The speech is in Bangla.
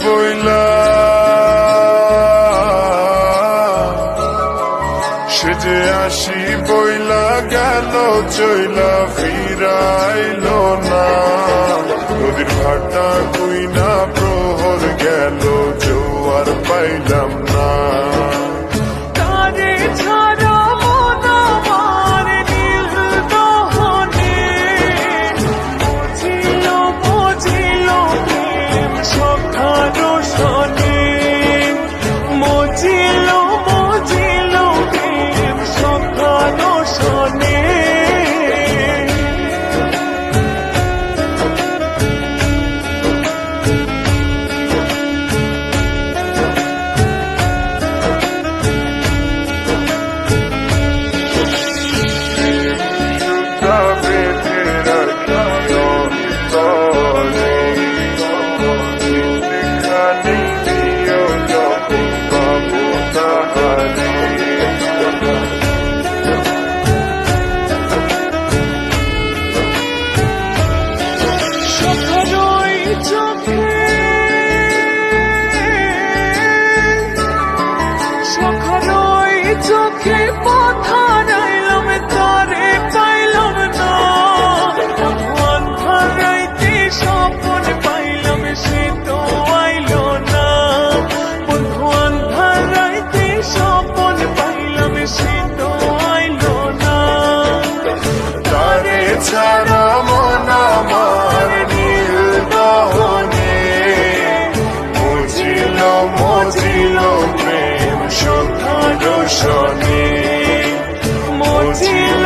বইলা সে যে আসি বইলা গেল চইলা ফিরাইল না নদীর ভাটা কুইনা প্রহর গেল জোয়ার পাইলাম না তারে ছাড়া মন আমার নীল দহনে বুঝিল বুঝিল প্রেম সখা রোশনে বুঝিল বুঝিল প্রেম সখা রোশনে চোখে পথা রাইলাম তারে পাইলাম না অন্ধারাইতে স্বপন পাইলাম সে তো আইল না বন্ধু অন্ধারাইতে স্বপন পাইলাম সে তো আইল না তারে ছাড়া মন আমার নীল দহনে মুজিল মুজিল প্রেম সখা রোশনে মুজিল